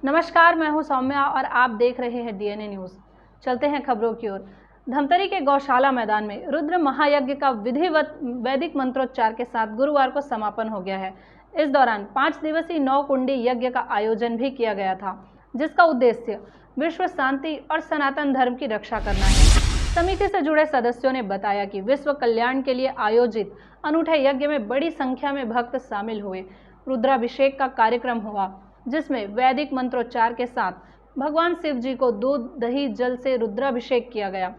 नमस्कार, मैं हूं सौम्या और आप देख रहे हैं डीएनए न्यूज़। चलते हैं खबरों की ओर। धमतरी के गौशाला मैदान में रुद्र महायज्ञ का विधिवत वैदिक मंत्रोच्चार के साथ गुरुवार को समापन हो गया है। इस दौरान 5 दिवसीय 9 कुंडी यज्ञ का आयोजन भी किया गया था, जिसका उद्देश्य विश्व शांति और सनातन धर्म की रक्षा करना है। समिति से जुड़े सदस्यों ने बताया कि विश्व कल्याण के लिए आयोजित अनूठे यज्ञ में बड़ी संख्या में भक्त शामिल हुए। रुद्राभिषेक का कार्यक्रम हुआ, जिसमें वैदिक मंत्रोच्चार के साथ भगवान शिव जी को दूध दही जल से रुद्राभिषेक किया गया।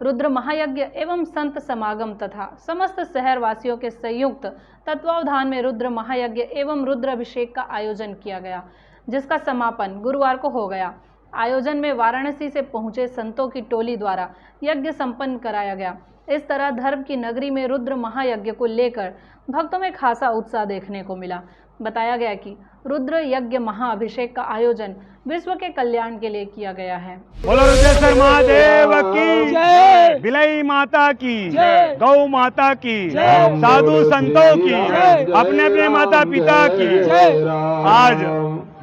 रुद्र महायज्ञ एवं संत समागम तथा समस्त शहर वासियों के संयुक्त तत्वावधान में रुद्र महायज्ञ एवं रुद्राभिषेक का आयोजन किया गया, जिसका समापन गुरुवार को हो गया। आयोजन में वाराणसी से पहुंचे संतों की टोली द्वारा यज्ञ संपन्न कराया गया। इस तरह धर्म की नगरी में रुद्र महायज्ञ को लेकर भक्तों में खासा उत्साह देखने को मिला। बताया गया कि रुद्र यज्ञ महाअभिषेक का आयोजन विश्व के कल्याण के लिए किया गया है। बोलो रुद्रेश्वर महादेव की जय, बिलई माता की जय, गौ माता की जय, साधु संतों की जय, अपने अपने माता पिता की जय। आज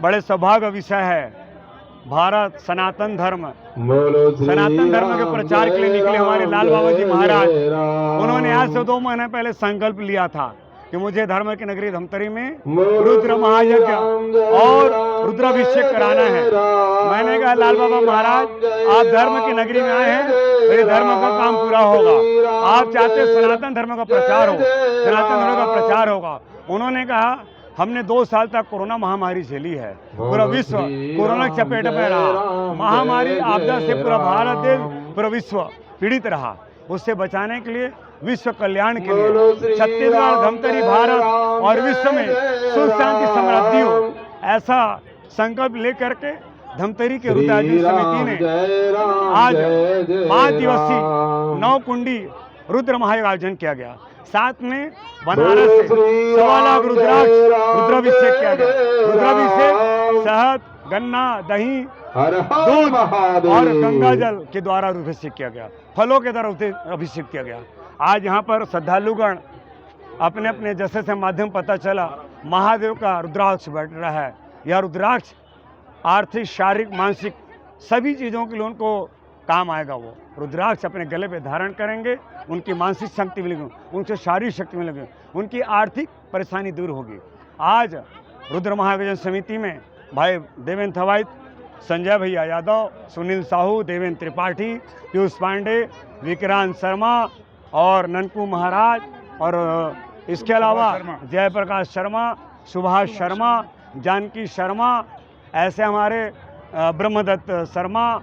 बड़े सौभाग्य विषय है, भारत सनातन धर्म के प्रचार के लिए निकले हमारे लाल बाबा जी महाराज। उन्होंने आज से 2 महीने पहले संकल्प लिया था कि मुझे धर्म की नगरी धमतरी में रुद्र महायज्ञ और रुद्राभिषेक कराना है। मैंने कहा लाल बाबा महाराज, आप धर्म की नगरी में आए हैं, मेरे धर्म का काम पूरा होगा। आप चाहते सनातन धर्म का प्रचार हो, सनातन धर्म का प्रचार होगा। उन्होंने कहा हमने 2 साल तक कोरोना महामारी झेली है, पूरा विश्व कोरोना की चपेट में रहा। महामारी आपदा से पूरा भारत देश, पूरा विश्व पीड़ित रहा। उससे बचाने के लिए, विश्व कल्याण के लिए छत्तीसगढ़, धमतरी, भारत और विश्व में सुख शांति समृद्धि हो, ऐसा संकल्प लेकर के धमतरी के रुद्राभिषेक समिति ने आज 5 दिवसीय 9 कुंडी रुद्र महायज्ञ आयोजन किया गया। साथ में बनारस से 1.25 लाख रुद्राभिषेक किया गया। रुद्राभिषेक शहद, गन्ना, दही, दूध और गंगा जल के द्वारा अभिषेक किया गया, फलों के द्वारा अभिषेक किया गया। आज यहाँ पर श्रद्धालुगण अपने अपने जैसे से माध्यम पता चला महादेव का रुद्राक्ष बैठ रहा है। यह रुद्राक्ष आर्थिक, शारीरिक, मानसिक सभी चीज़ों के लिए उनको काम आएगा। वो रुद्राक्ष अपने गले पे धारण करेंगे, उनकी मानसिक शक्ति मिलेगी, उनसे शारीरिक शक्ति मिलेगी, उनकी आर्थिक परेशानी दूर होगी। आज रुद्र महायज्ञ समिति में भाई देवेंद्र थवाइत, संजय भैया यादव, सुनील साहू, देवेंद्र त्रिपाठी, पीयूष पांडे, विक्रांत शर्मा और ननकू महाराज और इसके अलावा जयप्रकाश शर्मा, सुभाष शर्मा, जानकी शर्मा, ऐसे हमारे ब्रह्मदत्त शर्मा,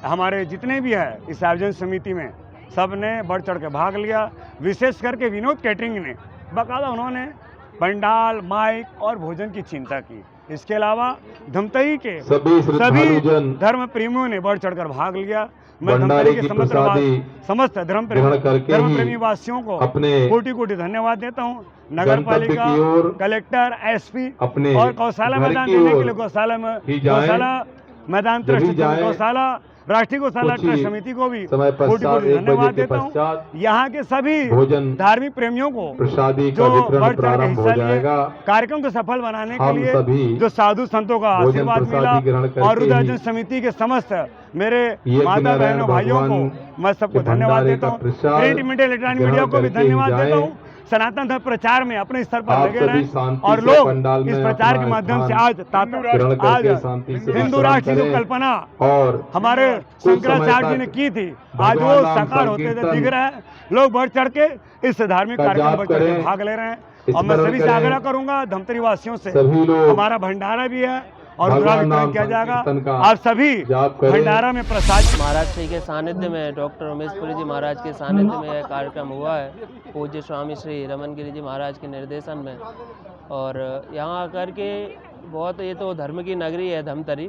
हमारे जितने भी है इस आयोजन समिति में सब ने बढ़ चढ़ के भाग लिया। विशेष करके विनोद कैटरिंग ने बाकायदा उन्होंने पंडाल, माइक और भोजन की चिंता की। इसके अलावा धमतरी के सभी धर्म प्रेमियों ने बढ़ चढ़कर भाग लिया। मैं धमतरी के समस्त धर्म प्रेमी वासियों को कोटि कोटि धन्यवाद देता हूँ। नगर पालिका, कलेक्टर, एसपी और गौशाला मैदान देने के लिए गौशाला मैदान ट्रस्ट, गौशाला राष्ट्रीय गौशाला ट्रस्ट समिति को भी कोटि कोटि धन्यवाद देता हूँ। यहाँ के सभी धार्मिक प्रेमियों को जो बढ़ चढ़ के हिस्सा लिए, कार्यक्रम को सफल बनाने के लिए जो साधु संतों का आशीर्वाद मिला, और रुद्राभिषेक समिति के समस्त मेरे माता बहनों भाइयों को मैं सबको धन्यवाद देता हूँ। प्रिंट मीडिया, इलेक्ट्रॉनिक मीडिया को भी धन्यवाद देता हूँ। सनातन धर्म प्रचार में अपने स्तर पर लगे रहें और लोग इस प्रचार के माध्यम से आज हिंदू राष्ट्र की जो कल्पना और हमारे शंकराचार्य जी ने की थी, आज वो साकार होते दिख रहे हैं। लोग बढ़ चढ़ के इस धार्मिक कार्यक्रम में भाग ले रहे हैं और मैं सभी से आग्रह करूंगा, धमतरी वासियों से, हमारा भंडारा भी है और वितरण किया जाएगा। आप सभी भंडारा में प्रसाद। महाराज श्री के सानिध्य में, डॉक्टर उमेशपुरी जी महाराज के सानिध्य में यह कार्यक्रम हुआ है, पूज्य स्वामी श्री रमन गिरी जी महाराज के निर्देशन में। और यहाँ आकर के बहुत, ये तो धर्म की नगरी है धमतरी,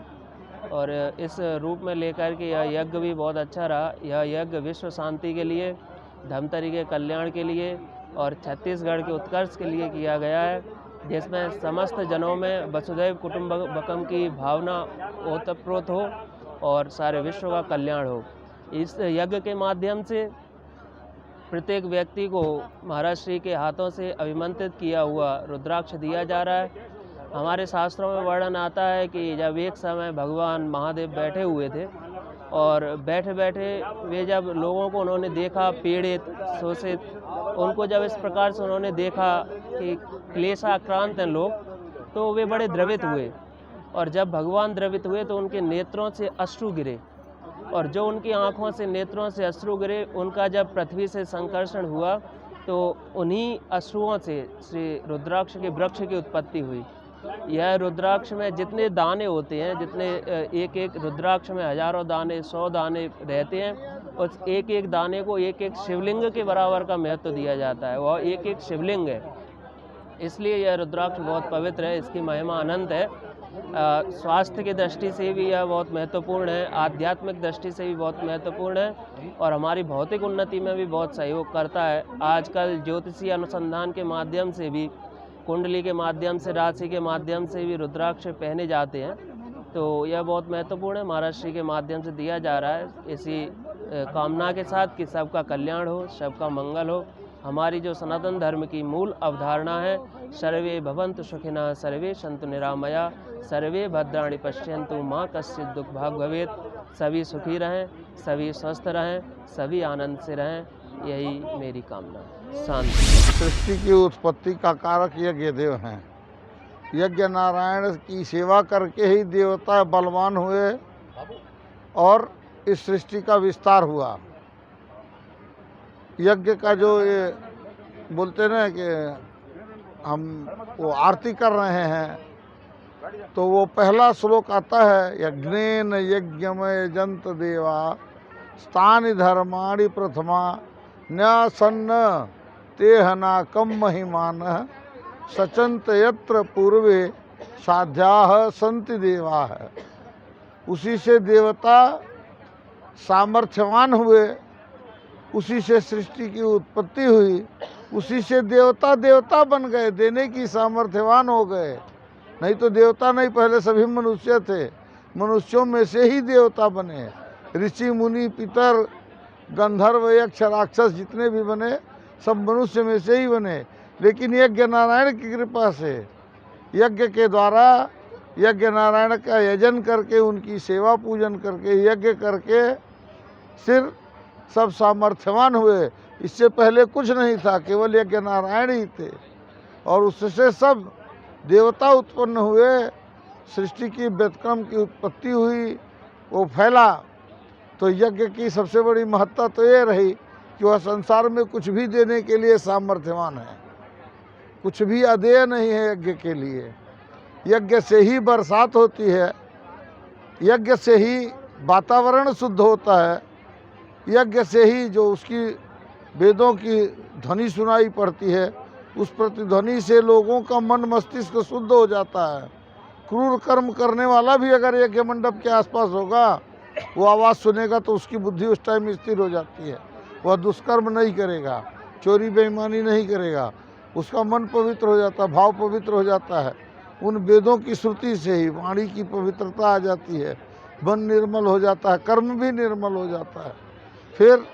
और इस रूप में लेकर के यह यज्ञ भी बहुत अच्छा रहा। यह यज्ञ विश्व शांति के लिए, धमतरी के कल्याण के लिए और छत्तीसगढ़ के उत्कर्ष के लिए किया गया है, जिसमें समस्त जनों में वसुधैव कुटुंबकम की भावना ओतप्रोत हो और सारे विश्व का कल्याण हो। इस यज्ञ के माध्यम से प्रत्येक व्यक्ति को महाराज श्री के हाथों से अभिमंत्रित किया हुआ रुद्राक्ष दिया जा रहा है। हमारे शास्त्रों में वर्णन आता है कि जब एक समय भगवान महादेव बैठे हुए थे और बैठे बैठे वे जब लोगों को उन्होंने देखा पीड़ित शोषित, उनको जब इस प्रकार से उन्होंने देखा कि क्लेशाक्रांत हैं लोग, तो वे बड़े द्रवित हुए। और जब भगवान द्रवित हुए तो उनके नेत्रों से अश्रु गिरे, और जो उनकी आँखों से नेत्रों से अश्रु गिरे, उनका जब पृथ्वी से संकर्षण हुआ तो उन्हीं अश्रुओं से श्री रुद्राक्ष के वृक्ष की उत्पत्ति हुई। यह रुद्राक्ष में जितने दाने होते हैं, जितने एक एक रुद्राक्ष में हजारों दाने 100 दाने रहते हैं, उस एक एक दाने को एक एक शिवलिंग के बराबर का महत्व दिया जाता है। वह एक एक शिवलिंग है, इसलिए यह रुद्राक्ष बहुत पवित्र है, इसकी महिमा अनंत है। स्वास्थ्य की दृष्टि से भी यह बहुत महत्वपूर्ण है, आध्यात्मिक दृष्टि से भी बहुत महत्वपूर्ण है, और हमारी भौतिक उन्नति में भी बहुत सहयोग करता है। आजकल ज्योतिषीय अनुसंधान के माध्यम से भी, कुंडली के माध्यम से, राशि के माध्यम से भी रुद्राक्ष पहने जाते हैं, तो यह बहुत महत्वपूर्ण है। महाराज श्री के माध्यम से दिया जा रहा है, इसी कामना के साथ कि सबका कल्याण हो, सबका मंगल हो। हमारी जो सनातन धर्म की मूल अवधारणा है, सर्वे भवन्तु सुखिनः, सर्वे सन्तु निरामया, सर्वे भद्राणि पश्यन्तु माँ कश्चित् दुख भाग भवेत्। सभी सुखी रहें, सभी स्वस्थ रहें, सभी आनंद से रहें, यही मेरी कामना है। शांति। सृष्टि की उत्पत्ति का कारक यज्ञ देव हैं। यज्ञ नारायण की सेवा करके ही देवता बलवान हुए और इस सृष्टि का विस्तार हुआ। यज्ञ का जो ये बोलते ना कि हम वो आरती कर रहे हैं, तो वो पहला श्लोक आता है, यज्ञेन यज्ञमय जंत देवा स्थानि धर्माणि प्रथमा न्यासन्न तेहना कम महिमान सचंत यत्र पूर्वे साध्याः संति देवा है। उसी से देवता सामर्थ्यवान हुए, उसी से सृष्टि की उत्पत्ति हुई, उसी से देवता देवता बन गए, देने की सामर्थ्यवान हो गए। नहीं तो देवता नहीं, पहले सभी मनुष्य थे, मनुष्यों में से ही देवता बने। ऋषि मुनि पितर गंधर्व यक्ष राक्षस जितने भी बने सब मनुष्य में से ही बने। लेकिन यज्ञ नारायण की कृपा से, यज्ञ के द्वारा, यज्ञ नारायण का यजन करके, उनकी सेवा पूजन करके, यज्ञ करके फिर सब सामर्थ्यवान हुए। इससे पहले कुछ नहीं था, केवल यज्ञ नारायण ही थे, और उससे सब देवता उत्पन्न हुए। सृष्टि की व्यतक्रम की उत्पत्ति हुई, वो फैला। तो यज्ञ की सबसे बड़ी महत्ता तो ये रही कि वह संसार में कुछ भी देने के लिए सामर्थ्यवान है, कुछ भी अदेय नहीं है यज्ञ के लिए। यज्ञ से ही बरसात होती है, यज्ञ से ही वातावरण शुद्ध होता है, यज्ञ से ही जो उसकी वेदों की ध्वनि सुनाई पड़ती है, उस प्रतिध्वनि से लोगों का मन मस्तिष्क शुद्ध हो जाता है। क्रूर कर्म करने वाला भी अगर यज्ञ मंडप के आसपास होगा, वो आवाज़ सुनेगा तो उसकी बुद्धि उस टाइम स्थिर हो जाती है। वह दुष्कर्म नहीं करेगा, चोरी बेईमानी नहीं करेगा, उसका मन पवित्र हो जाता है, भाव पवित्र हो जाता है। उन वेदों की श्रुति से ही वाणी की पवित्रता आ जाती है, मन निर्मल हो जाता है, कर्म भी निर्मल हो जाता है। फिर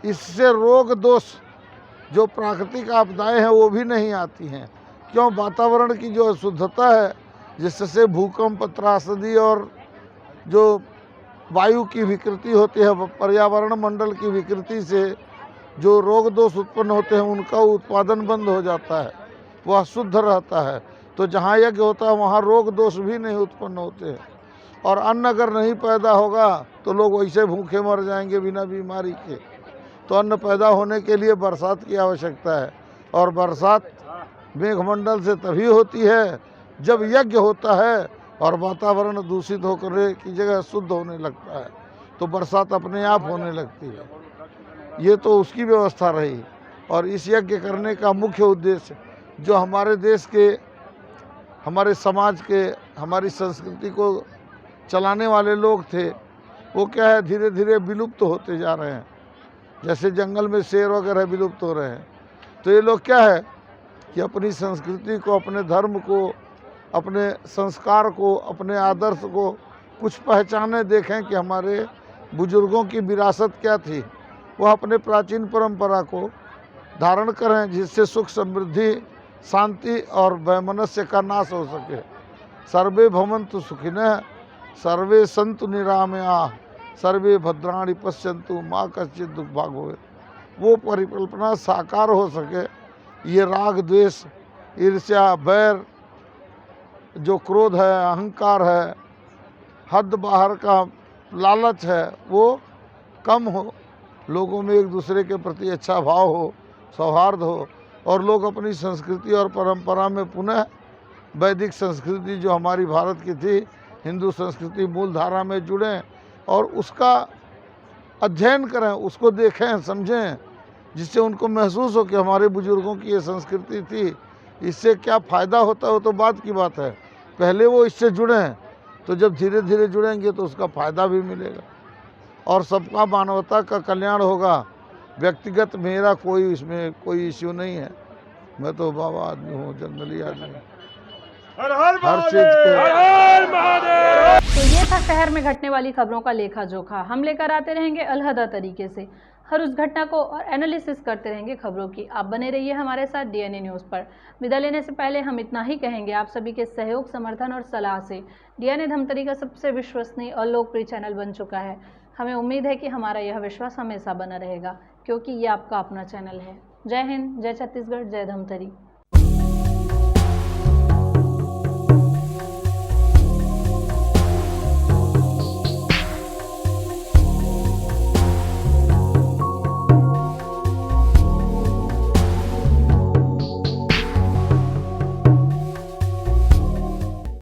इससे रोग दोष जो प्राकृतिक आपदाएं हैं वो भी नहीं आती हैं। क्यों? वातावरण की जो शुद्धता है, जिससे भूकंप, त्रासदी और जो वायु की विकृति होती है, पर्यावरण मंडल की विकृति से जो रोग दोष उत्पन्न होते हैं, उनका उत्पादन बंद हो जाता है, वह शुद्ध रहता है। तो जहाँ यज्ञ होता है वहाँ रोग दोष भी नहीं उत्पन्न होते हैं। और अन्न अगर नहीं पैदा होगा तो लोग वैसे भूखे मर जाएंगे बिना बीमारी के। तो अन्न पैदा होने के लिए बरसात की आवश्यकता है, और बरसात मेघमंडल से तभी होती है जब यज्ञ होता है और वातावरण दूषित होकर की जगह शुद्ध होने लगता है, तो बरसात अपने आप होने लगती है। ये तो उसकी व्यवस्था रही। और इस यज्ञ करने का मुख्य उद्देश्य जो हमारे देश के, हमारे समाज के, हमारी संस्कृति को चलाने वाले लोग थे, वो क्या है, धीरे धीरे विलुप्त होते जा रहे हैं। जैसे जंगल में शेर वगैरह विलुप्त हो रहे हैं, तो ये लोग क्या है कि अपनी संस्कृति को, अपने धर्म को, अपने संस्कार को, अपने आदर्श को कुछ पहचाने, देखें कि हमारे बुजुर्गों की विरासत क्या थी, वह अपने प्राचीन परंपरा को धारण करें, जिससे सुख समृद्धि शांति और वैमनस्य का नाश हो सके। सर्वे भवन्तु सुखिनः, सर्वे सन्तु निरामयाः, सर्वे भद्राणि पश्यन्तु माँ कश्चित् दुख भाग होए। वो परिकल्पना साकार हो सके, ये राग द्वेष ईर्ष्या बैर जो क्रोध है, अहंकार है, हद बाहर का लालच है, वो कम हो, लोगों में एक दूसरे के प्रति अच्छा भाव हो, सौहार्द हो, और लोग अपनी संस्कृति और परंपरा में पुनः वैदिक संस्कृति जो हमारी भारत की थी, हिंदू संस्कृति मूल धारा में जुड़ें और उसका अध्ययन करें, उसको देखें, समझें, जिससे उनको महसूस हो कि हमारे बुजुर्गों की ये संस्कृति थी, इससे क्या फ़ायदा होता है वो तो बात की बात है, पहले वो इससे जुड़ें, तो जब धीरे धीरे जुड़ेंगे तो उसका फ़ायदा भी मिलेगा और सबका मानवता का कल्याण होगा। व्यक्तिगत मेरा कोई इसमें कोई इश्यू नहीं है, मैं तो बाबा आदमी हूँ, जंगली आदमी, हर चीज़ के। तो ये था शहर में घटने वाली खबरों का लेखा जोखा। हम लेकर आते रहेंगे अलहदा तरीके से हर उस घटना को और एनालिसिस करते रहेंगे खबरों की। आप बने रहिए हमारे साथ डीएनए न्यूज़ पर। विदा लेने से पहले हम इतना ही कहेंगे, आप सभी के सहयोग, समर्थन और सलाह से डीएनए धमतरी का सबसे विश्वसनीय और लोकप्रिय चैनल बन चुका है। हमें उम्मीद है कि हमारा यह विश्वास हमेशा बना रहेगा, क्योंकि ये आपका अपना चैनल है। जय हिंद, जय छत्तीसगढ़, जय धमतरी।